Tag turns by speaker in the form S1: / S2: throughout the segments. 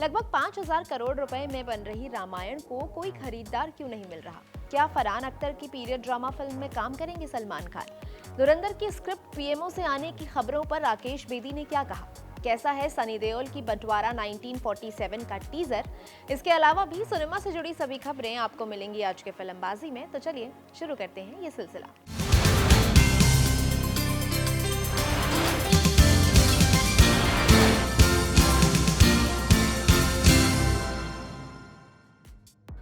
S1: लगभग 5,000 करोड़ रुपए में बन रही रामायण को कोई खरीदार क्यों नहीं मिल रहा? क्या फरहान अख्तर की पीरियड ड्रामा फिल्म में काम करेंगे सलमान खान? धुरंधर की स्क्रिप्ट पीएमओ से आने की खबरों पर राकेश बेदी ने क्या कहा? कैसा है सनी देओल की बंटवारा 1947 का टीजर? इसके अलावा भी सिनेमा से जुड़ी सभी खबरें आपको मिलेंगी आज के फिल्मबाजी में। तो चलिए शुरू करते हैं ये सिलसिला।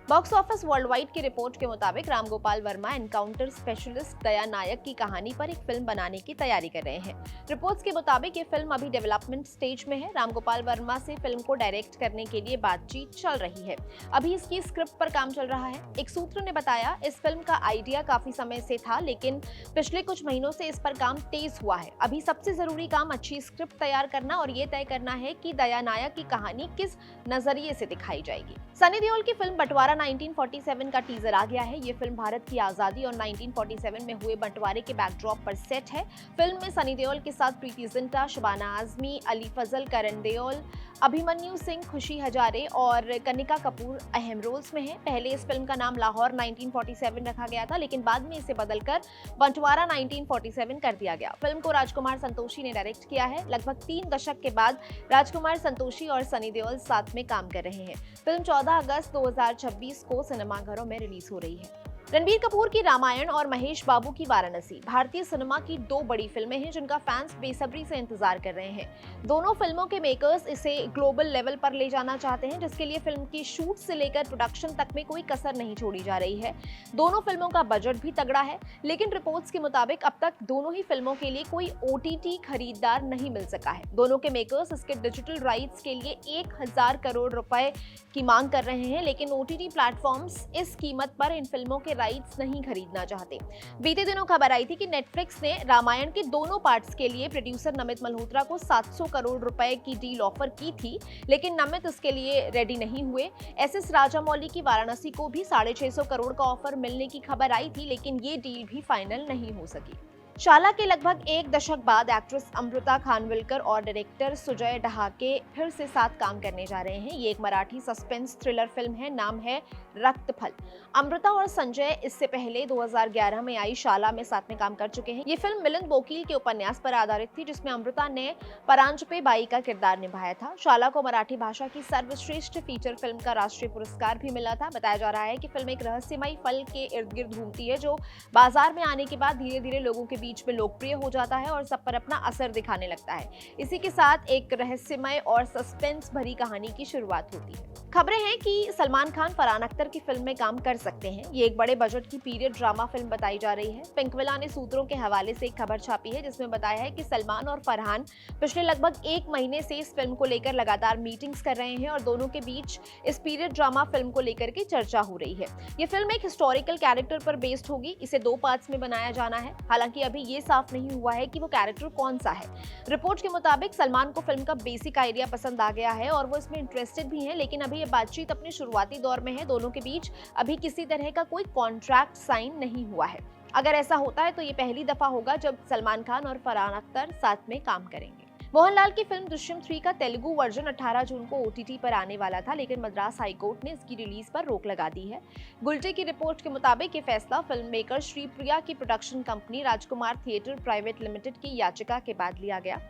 S1: बॉक्स ऑफिस वर्ल्ड वाइड की रिपोर्ट के मुताबिक राम गोपाल वर्मा एनकाउंटर स्पेशलिस्ट दया नायक की कहानी पर एक फिल्म बनाने की तैयारी कर रहे हैं। रिपोर्ट्स के मुताबिक ये फिल्म अभी डेवलपमेंट स्टेज में है। राम गोपाल वर्मा से फिल्म को डायरेक्ट करने के लिए बातचीत चल रही है। अभी इसकी स्क्रिप्ट पर काम चल रहा है। एक सूत्र ने बताया, इस फिल्म का आइडिया काफी समय से था, लेकिन पिछले कुछ महीनों से इस पर काम तेज हुआ है। अभी सबसे जरूरी काम अच्छी स्क्रिप्ट तैयार करना और ये तय करना है कि दया नायक की कहानी किस नजरिए से दिखाई जाएगी। सनी देओल की फिल्म बंटवारा 1947 का टीजर आ गया है। ये फिल्म भारत की आजादी और 1947 में हुए बंटवारे के बैकड्रॉप पर सेट है। फिल्म में सनी देओल के साथ प्रीति जिंटा, शबाना आजमी, अली फजल, करण देओल, अभिमन्यु सिंह, खुशी हजारे और कनिका कपूर अहम रोल्स में हैं। पहले इस फिल्म का नाम लाहौर 1947 रखा गया था, लेकिन बाद में इसे बदलकर बंटवारा 1947 कर दिया गया। फिल्म को राजकुमार संतोषी ने डायरेक्ट किया है। लगभग 3 दशक के बाद राजकुमार संतोषी और सनी देओल साथ में काम कर रहे हैं। फिल्म 14 अगस्त 2026 को सिनेमाघरों में रिलीज हो रही है। रणबीर कपूर की रामायण और महेश बाबू की वाराणसी भारतीय सिनेमा की 2 बड़ी फिल्में हैं जिनका फैंस बेसब्री से इंतजार कर रहे हैं। दोनों फिल्मों के मेकर्स इसे ग्लोबल लेवल पर ले जाना चाहते हैं, जिसके लिए फिल्म की शूट से लेकर प्रोडक्शन तक में कोई कसर नहीं छोड़ी जा रही है। दोनों फिल्मों का बजट भी तगड़ा है, लेकिन रिपोर्ट्स के मुताबिक अब तक दोनों ही फिल्मों के लिए कोई ओटीटी खरीदार नहीं मिल सका है। दोनों के मेकर्स इसके डिजिटल राइट्स के लिए 1,000 करोड़ रुपए की मांग कर रहे हैं, लेकिन ओटीटी प्लेटफॉर्म्स इस कीमत पर इन फिल्मों के राइट्स नहीं खरीदना चाहते। बीते दिनों खबर आई थी कि नेटफ्लिक्स ने रामायण के दोनों पार्ट्स के लिए प्रोड्यूसर नमित मल्होत्रा को 700 करोड़ रुपए की डील ऑफर की थी, लेकिन नमित इसके लिए रेडी नहीं हुए। एसएस राजामौली की वाराणसी को भी 650 करोड़ का ऑफर मिलने की खबर आई थी, लेकिन ये डील भी फाइनल नहीं हो सकी। शाला के लगभग 1 दशक बाद एक्ट्रेस अमृता खानविलकर और डायरेक्टर सुजय डहाके फिर से साथ काम करने जा रहे हैं। ये एक मराठी सस्पेंस थ्रिलर फिल्म है, नाम है रक्तफल। अमृता और संजय इससे पहले 2011 में आई शाला में साथ में काम कर चुके हैं। ये फिल्म मिलिंद बोकील के उपन्यास पर आधारित थी, जिसमें अमृता ने परांजपे बाई का किरदार निभाया था। शाला को मराठी भाषा की सर्वश्रेष्ठ फीचर फिल्म का राष्ट्रीय पुरस्कार भी मिला था। बताया जा रहा है कि फिल्म एक रहस्यमयी फल के इर्द गिर्द घूमती है, जो बाजार में आने के बाद धीरे धीरे लोगों के बीच में लोकप्रिय हो जाता है और सब पर अपना असर दिखाने लगता है। इसी के साथ एक रहस्यमय और सस्पेंस भरी कहानी की शुरुआत होती है। खबरें हैं कि सलमान खान फरहान अख्तर की फिल्म में काम कर सकते हैं। ये एक बड़े बजट की पीरियड ड्रामा फिल्म बताई जा रही है। पिंकविला ने सूत्रों के हवाले से एक खबर छापी है, जिसमें बताया है कि सलमान और फरहान पिछले लगभग 1 महीने से इस फिल्म को लेकर लगातार मीटिंग्स कर रहे हैं और दोनों के बीच इस पीरियड ड्रामा फिल्म को लेकर के चर्चा हो रही है। ये फिल्म एक हिस्टोरिकल कैरेक्टर पर बेस्ड होगी। इसे 2 पार्ट्स में बनाया जाना है। हालांकि अभी ये साफ नहीं हुआ है कि वो कैरेक्टर कौन सा है। रिपोर्ट के मुताबिक सलमान को फिल्म का बेसिक आइडिया पसंद आ गया है और वो इसमें इंटरेस्टेड भी हैं, लेकिन अभी ये बातचीत अपने शुरुआती दौर में है। दोनों के बीच अभी किसी तरह का कोई कॉन्ट्रैक्ट साइन नहीं हुआ है। अगर ऐसा होता है तो ये पहली दफा होगा जब सलमान खान और फरहान अख्तर साथ में काम करेंगे। मोहनलाल की फिल्म दृश्यम 3 का तेलुगु वर्जन 18 जून को ओटीटी पर आने वाला था, लेकिन मद्रास हाईकोर्ट ने इसकी रिलीज पर रोक लगा दी है। गुलटे की रिपोर्ट के मुताबिक ये फैसला फिल्म मेकर श्रीप्रिया की प्रोडक्शन कंपनी राजकुमार थिएटर प्राइवेट लिमिटेड की याचिका के बाद लिया गया।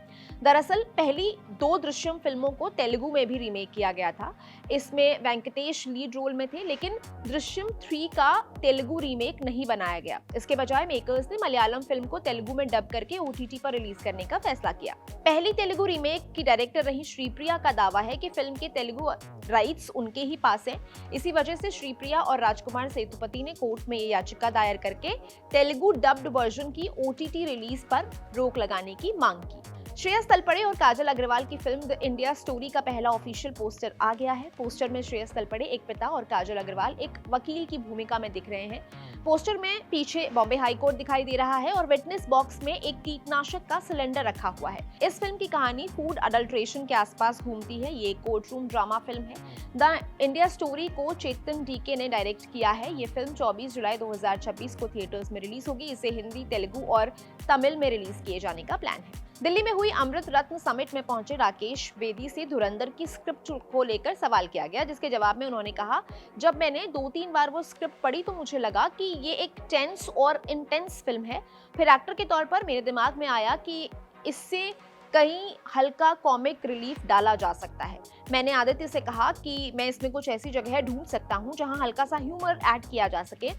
S1: दरअसल पहली 2 दृश्यम फिल्मों को तेलुगु में भी रीमेक किया गया था। इसमें वेंकटेश लीड रोल में थे, लेकिन दृश्यम 3 का तेलुगु रीमेक नहीं बनाया गया। इसके बजाय मेकर्स ने मलयालम फिल्म को तेलुगु में डब करके ओटीटी पर रिलीज करने का फैसला किया। पहली तेलुगु रीमेक की डायरेक्टर रही श्रीप्रिया का दावा है कि फिल्म के तेलुगु राइट्स उनके ही पास हैं। इसी वजह से श्रीप्रिया और राजकुमार सेतुपति ने कोर्ट में ये याचिका दायर करके तेलुगु डब्ड वर्जन की ओटीटी रिलीज पर रोक लगाने की मांग की। श्रेयस तलपड़े और काजल अग्रवाल की फिल्म द इंडिया स्टोरी का पहला ऑफिशियल पोस्टर आ गया है। पोस्टर में श्रेयस तलपड़े एक पिता और काजल अग्रवाल एक वकील की भूमिका में दिख रहे हैं। पोस्टर में पीछे बॉम्बे हाई कोर्ट दिखाई दे रहा है और विटनेस बॉक्स में एक कीटनाशक का सिलेंडर रखा हुआ है। इस फिल्म की कहानी फूड अडल्ट्रेशन के आसपास घूमती है। ये कोर्ट रूम ड्रामा फिल्म है। द इंडिया स्टोरी को चेतन डीके ने डायरेक्ट किया है। ये फिल्म 24 जुलाई 2026 को थिएटर्स में रिलीज होगी। इसे हिंदी, तेलुगु और तमिल में रिलीज किए जाने का प्लान है। दिल्ली में हुई अमृत रत्न समिट में पहुंचे राकेश बेदी से धुरंधर की स्क्रिप्ट को लेकर सवाल किया गया, जिसके जवाब में उन्होंने कहा, जब मैंने 2-3 बार वो स्क्रिप्ट पढ़ी तो मुझे लगा कि ये एक टेंस और इंटेंस फिल्म है। फिर एक्टर के तौर पर मेरे दिमाग में आया कि इससे कहीं हल्का कॉमिक रिलीफ डाला जा सकता है। मैंने आदित्य से कहा कि मैं इसमें कुछ ऐसी जगह ढूंढ सकता हूं जहां हल्का सा ह्यूमर ऐड किया जा सके।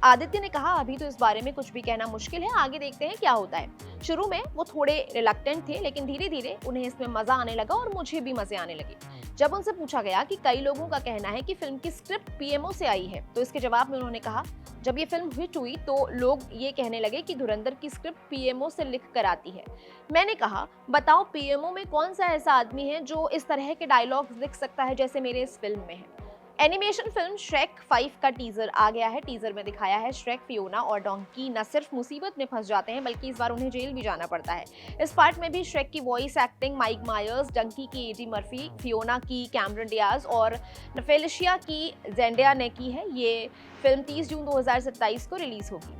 S1: आदित्य ने कहा, अभी तो इस बारे में कुछ भी कहना मुश्किल है, आगे देखते हैं क्या होता है। शुरू में वो थोड़े रिलक्टेंट थे, लेकिन धीरे धीरे उन्हें इसमें मजा आने लगा और मुझे भी मजे आने लगे। जब उनसे पूछा गया कि कई लोगों का कहना है कि फिल्म की स्क्रिप्ट पीएमओ से आई है, तो इसके जवाब में उन्होंने कहा, जब ये फिल्म हिट हुई तो लोग ये कहने लगे कि धुरंधर की स्क्रिप्ट पीएमओ से लिख कर आती है। मैंने कहा, बताओ पीएमओ में कौन सा ऐसा आदमी है जो इस तरह के डायलॉग्स लिख सकता है जैसे मेरे इस फिल्म में है। एनिमेशन फिल्म श्रेक 5 का टीजर आ गया है। टीजर में दिखाया है श्रेक, फियोना और डोंकी न सिर्फ मुसीबत में फंस जाते हैं बल्कि इस बार उन्हें जेल भी जाना पड़ता है। इस पार्ट में भी श्रेक की voice acting Mike Myers, Donkey की एडी मर्फी, फियोना की कैमरन डियाज और फेलिशिया की जेंडिया ने की है। ये फिल्म 30 जून 2027 को रिलीज होगी।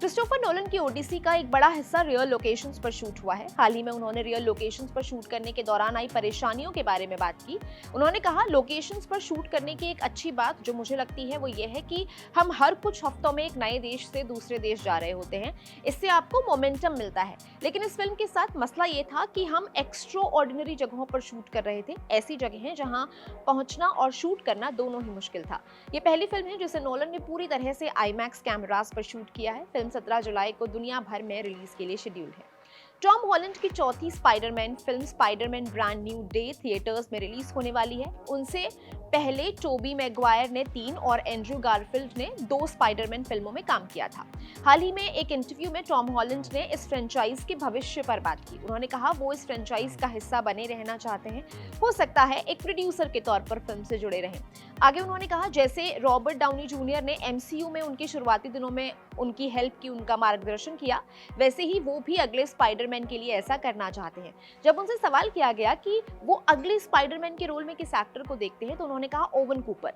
S1: क्रिस्टोफर नोलन की ओडिसी का एक बड़ा हिस्सा रियल लोकेशंस पर शूट हुआ है। हाल ही में उन्होंने रियल लोकेशंस पर शूट करने के दौरान आई परेशानियों के बारे में बात की। उन्होंने कहा, लोकेशंस पर शूट करने की एक अच्छी बात जो मुझे लगती है वो ये है कि हम हर कुछ हफ्तों में एक नए देश से दूसरे देश जा रहे होते हैं। इससे आपको मोमेंटम मिलता है। लेकिन इस फिल्म के साथ मसला ये था कि हम एक्स्ट्रा ऑर्डिनरी जगहों पर शूट कर रहे थे, ऐसी जगहें जहां पहुंचना और शूट करना दोनों ही मुश्किल था। ये पहली फिल्म है जिसे नोलन ने पूरी तरह से आईमैक्स कैमरास पर शूट किया है। फिल्म 17 जुलाई को दुनिया भर में रिलीज के लिए शेड्यूल है। टॉम हॉलैंड की चौथी Spiderman film Spiderman brand new day theatres में रिलीज होने वाली है। उनसे पहले टोबी मैगवायर ने 3 और एंड्रू गारफील्ड ने 2 स्पाइडरमैन फिल्मों में काम किया था। हाल ही में एक इंटरव्यू में टॉम हॉलैंड ने इस फ्रेंचाइज के भविष्य पर बात की। उन्होंने कहा, वो इस फ्रेंचाइज का हिस्सा बने रहना चाहते हैं, हो सकता है एक प्रोड्यूसर के तौर पर फिल्म से जुड़े रहें। आगे उन्होंने कहा, जैसे रॉबर्ट डाउनी जूनियर ने एमसीयू में उनके शुरुआती दिनों में उनकी हेल्प की, उनका मार्गदर्शन किया, वैसे ही वो भी अगले स्पाइडरमैन के लिए ऐसा करना चाहते हैं। जब उनसे सवाल किया गया कि वो अगले स्पाइडरमैन के रोल में किस एक्टर को देखते हैं, तो उन्होंने कहा, ओवन कूपर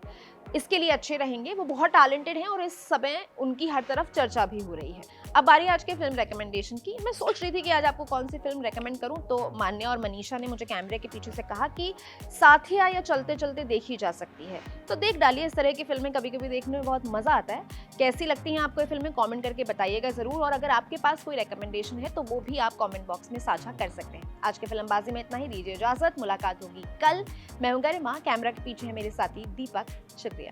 S1: इसके लिए अच्छे रहेंगे, वो बहुत टैलेंटेड हैं और इस समय उनकी हर तरफ चर्चा भी हो रही है। अब बारी आज के फिल्म रेकमेंडेशन की। मैं सोच रही थी कि आज आपको कौन सी फिल्म रेकमेंड करूं, तो मान्या और मनीषा ने मुझे कैमरे के पीछे से कहा कि साथिया या चलते चलते देखी जा सकती है, तो देख डालिए। इस तरह की फिल्में कभी कभी देखने में बहुत मजा आता है। कैसी लगती हैं आपको ये फिल्में, कमेंट करके बताइएगा जरूर। और अगर आपके पास कोई रेकमेंडेशन है तो वो भी आप कमेंट बॉक्स में साझा कर सकते हैं। आज के फिल्मबाजी में इतना ही, दीजिए इजाजत, मुलाकात होगी कल। मैं हूं गरिमा, कैमरा के पीछे है मेरे साथी दीपक। शुक्रिया।